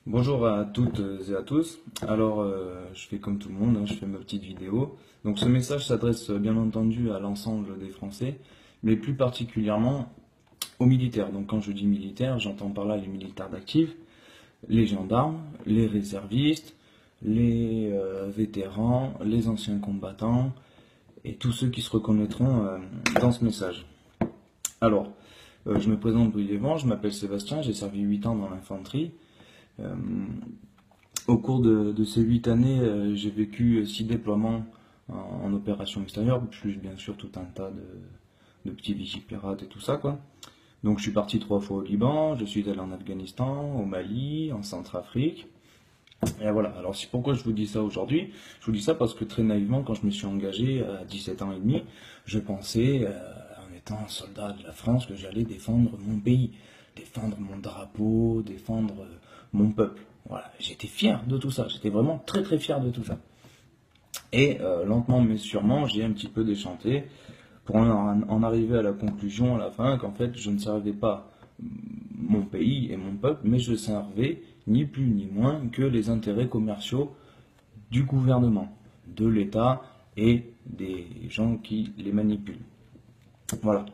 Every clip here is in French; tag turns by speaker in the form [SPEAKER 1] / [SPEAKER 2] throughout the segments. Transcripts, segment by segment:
[SPEAKER 1] Bonjour à toutes et à tous. Alors, je fais comme tout le monde, hein, je fais ma petite vidéo. Donc, ce message s'adresse bien entendu à l'ensemble des Français, mais plus particulièrement aux militaires. Donc, quand je dis militaires, j'entends par là les militaires d'actifs, les gendarmes, les réservistes, les vétérans, les anciens combattants et tous ceux qui se reconnaîtront dans ce message. Alors, je me présente brièvement, je m'appelle Sébastien, j'ai servi 8 ans dans l'infanterie. Euh, Au cours de ces 8 années, j'ai vécu 6 déploiements en opération extérieure, plus bien sûr tout un tas de petits vigipirates et tout ça, quoi. Donc je suis parti 3 fois au Liban, je suis allé en Afghanistan, au Mali, en Centrafrique. Et voilà, alors c'est pourquoi je vous dis ça aujourd'hui. Je vous dis ça parce que très naïvement, quand je me suis engagé à 17 ans et demi, je pensais, en étant un soldat de la France, que j'allais défendre mon pays, défendre mon drapeau, défendre mon peuple. Voilà, j'étais fier de tout ça, j'étais vraiment très très fier de tout ça. Et lentement mais sûrement, j'ai un petit peu déchanté pour en arriver à la conclusion à la fin qu'en fait je ne servais pas mon pays et mon peuple, mais je servais ni plus ni moins que les intérêts commerciaux du gouvernement, de l'État et des gens qui les manipulent. Voilà.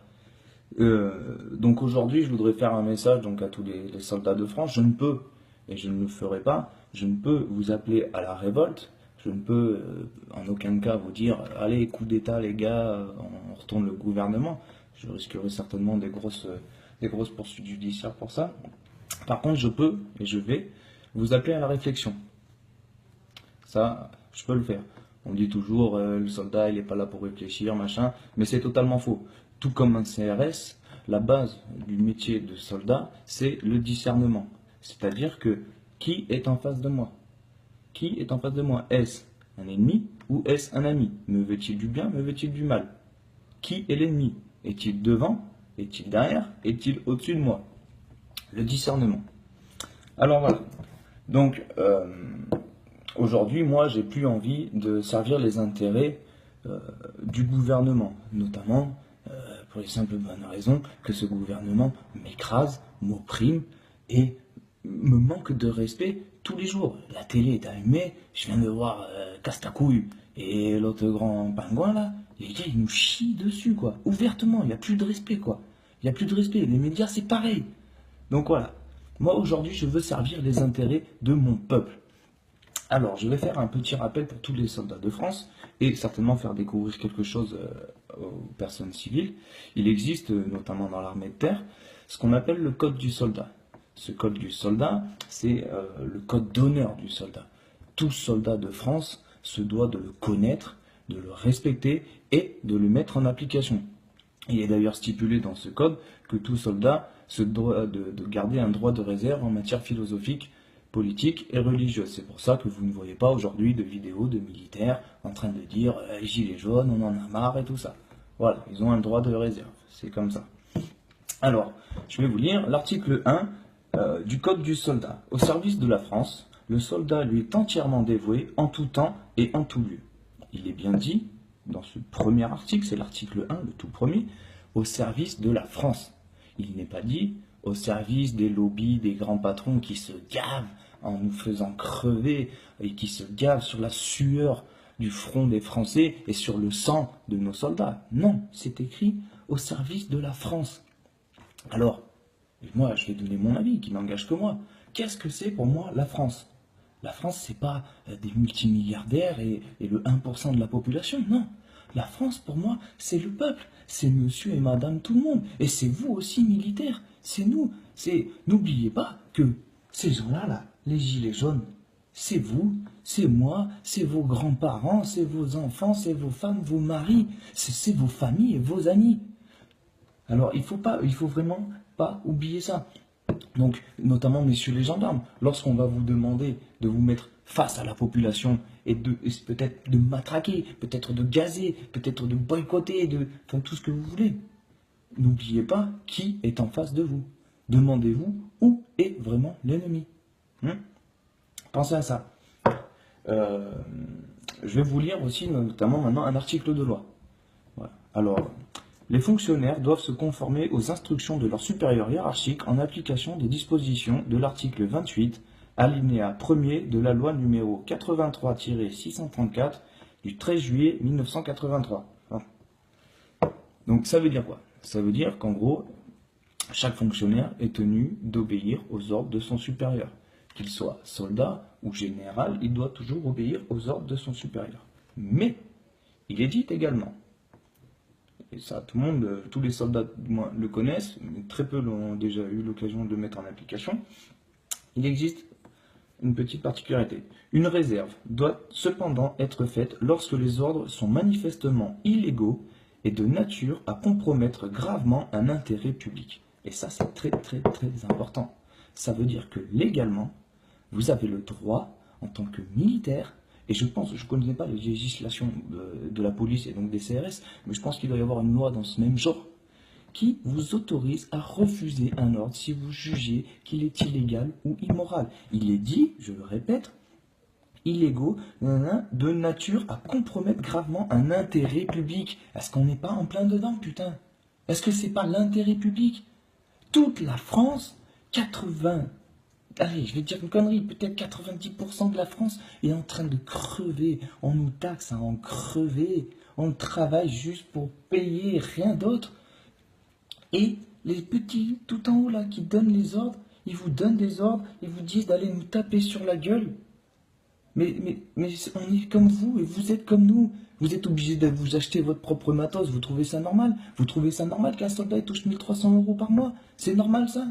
[SPEAKER 1] Donc aujourd'hui, je voudrais faire un message donc à tous les soldats de France. Je ne peux, et je ne le ferai pas, je ne peux vous appeler à la révolte. Je ne peux en aucun cas vous dire allez, coup d'État les gars, on retourne le gouvernement. Je risquerai certainement des grosses poursuites judiciaires pour ça. Par contre, je peux et je vais vous appeler à la réflexion. Ça, je peux le faire. On dit toujours le soldat il n'est pas là pour réfléchir, machin, mais c'est totalement faux. Tout comme un CRS, la base du métier de soldat, c'est le discernement. C'est-à-dire que qui est en face de moi? Qui est en face de moi? Est-ce un ennemi ou est-ce un ami? Me veut-il du bien, me veut-il du mal? Qui est l'ennemi? Est-il devant? Est-il derrière? Est-il au-dessus de moi? Le discernement. Alors voilà. Donc, aujourd'hui, moi, j'ai plus envie de servir les intérêts du gouvernement, notamment pour les simples bonnes raisons que ce gouvernement m'écrase, m'opprime et me manque de respect tous les jours. La télé est allumée, je viens de voir Castacouille et l'autre grand pingouin là, les gars ils nous chient dessus quoi, ouvertement, il n'y a plus de respect quoi. Il n'y a plus de respect, les médias c'est pareil. Donc voilà, moi aujourd'hui je veux servir les intérêts de mon peuple. Alors, je vais faire un petit rappel pour tous les soldats de France et certainement faire découvrir quelque chose aux personnes civiles. Il existe, notamment dans l'armée de terre, ce qu'on appelle le code du soldat. Ce code du soldat, c'est le code d'honneur du soldat. Tout soldat de France se doit de le connaître, de le respecter et de le mettre en application. Il est d'ailleurs stipulé dans ce code que tout soldat se doit de garder un droit de réserve en matière philosophique, politique et religieuse. C'est pour ça que vous ne voyez pas aujourd'hui de vidéos de militaires en train de dire gilets jaunes, on en a marre et tout ça. Voilà, ils ont un droit de réserve, c'est comme ça. Alors, je vais vous lire l'article 1 du Code du soldat. Au service de la France, le soldat lui est entièrement dévoué en tout temps et en tout lieu. Il est bien dit, dans ce premier article, c'est l'article 1, le tout premier, au service de la France. Il n'est pas dit au service des lobbies, des grands patrons qui se gavent en nous faisant crever et qui se gavent sur la sueur du front des Français et sur le sang de nos soldats. Non, c'est écrit au service de la France. Alors, moi, je vais donner mon avis, qui n'engage que moi. Qu'est-ce que c'est pour moi la France? La France, c'est pas des multimilliardaires et le 1% de la population, non. La France, pour moi, c'est le peuple, c'est monsieur et madame tout le monde. Et c'est vous aussi, militaires, c'est nous. N'oubliez pas que ces gens-là, là, les gilets jaunes, c'est vous, c'est moi, c'est vos grands-parents, c'est vos enfants, c'est vos femmes, vos maris, c'est vos familles et vos amis. Alors, il faut vraiment pas oublier ça. Donc, notamment, messieurs les gendarmes, lorsqu'on va vous demander de vous mettre face à la population et peut-être de matraquer, peut-être de gazer, peut-être de boycotter, enfin, tout ce que vous voulez, n'oubliez pas qui est en face de vous. Demandez-vous où est vraiment l'ennemi. Pensez à ça. Je vais vous lire aussi, notamment maintenant, un article de loi. Voilà. Alors, les fonctionnaires doivent se conformer aux instructions de leurs supérieurs hiérarchiques en application des dispositions de l'article 28 alinéa 1er de la loi numéro 83-634 du 13 juillet 1983. Donc ça veut dire quoi? Ça veut dire qu'en gros, chaque fonctionnaire est tenu d'obéir aux ordres de son supérieur. Qu'il soit soldat ou général, il doit toujours obéir aux ordres de son supérieur. Mais, il est dit également, et ça tout le monde, tous les soldats du moins le connaissent, mais très peu l'ont déjà eu l'occasion de le mettre en application, il existe une petite particularité. Une réserve doit cependant être faite lorsque les ordres sont manifestement illégaux et de nature à compromettre gravement un intérêt public. Et ça, c'est très important. Ça veut dire que légalement, vous avez le droit, en tant que militaire, et je ne connais pas les législations de la police et donc des CRS, mais je pense qu'il doit y avoir une loi dans ce même genre, qui vous autorise à refuser un ordre si vous jugez qu'il est illégal ou immoral. Il est dit, je le répète, illégaux, de nature à compromettre gravement un intérêt public. Est-ce qu'on n'est pas en plein dedans, putain? Est-ce que c'est pas l'intérêt public? Toute la France, 80, allez, je vais dire une connerie, peut-être 90% de la France est en train de crever. On nous taxe à en crever. On travaille juste pour payer, rien d'autre. Et les petits, tout en haut là, qui donnent les ordres, ils vous donnent des ordres, ils vous disent d'aller nous taper sur la gueule. Mais on est comme vous et vous êtes comme nous. Vous êtes obligé de vous acheter votre propre matos. Vous trouvez ça normal? Vous trouvez ça normal qu'un soldat touche 1300 € par mois? C'est normal ça?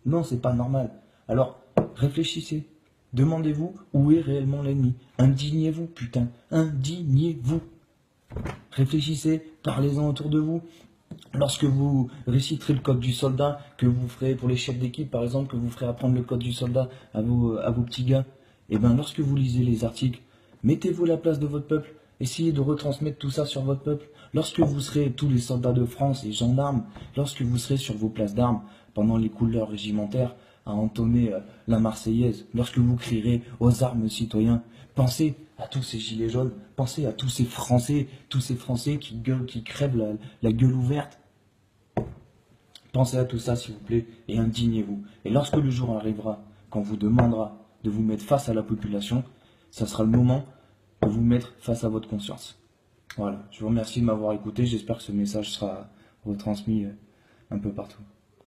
[SPEAKER 1] Non, c'est pas normal. Alors, réfléchissez. Demandez-vous où est réellement l'ennemi. Indignez-vous, putain. Indignez-vous. Réfléchissez, parlez-en autour de vous. Lorsque vous réciterez le code du soldat, que vous ferez pour les chefs d'équipe par exemple, que vous ferez apprendre le code du soldat à vos petits gars, et bien lorsque vous lisez les articles, mettez-vous à la place de votre peuple, essayez de retransmettre tout ça sur votre peuple. Lorsque vous serez tous les soldats de France et gendarmes, lorsque vous serez sur vos places d'armes, pendant les couleurs régimentaires, à entonner la Marseillaise, lorsque vous crierez aux armes citoyens, pensez à tous ces gilets jaunes, pensez à tous ces Français qui gueulent, qui crèvent la gueule ouverte. Pensez à tout ça s'il vous plaît et indignez-vous. Et lorsque le jour arrivera, quand on vous demandera de vous mettre face à la population, ça sera le moment de vous mettre face à votre conscience. Voilà, je vous remercie de m'avoir écouté, j'espère que ce message sera retransmis un peu partout.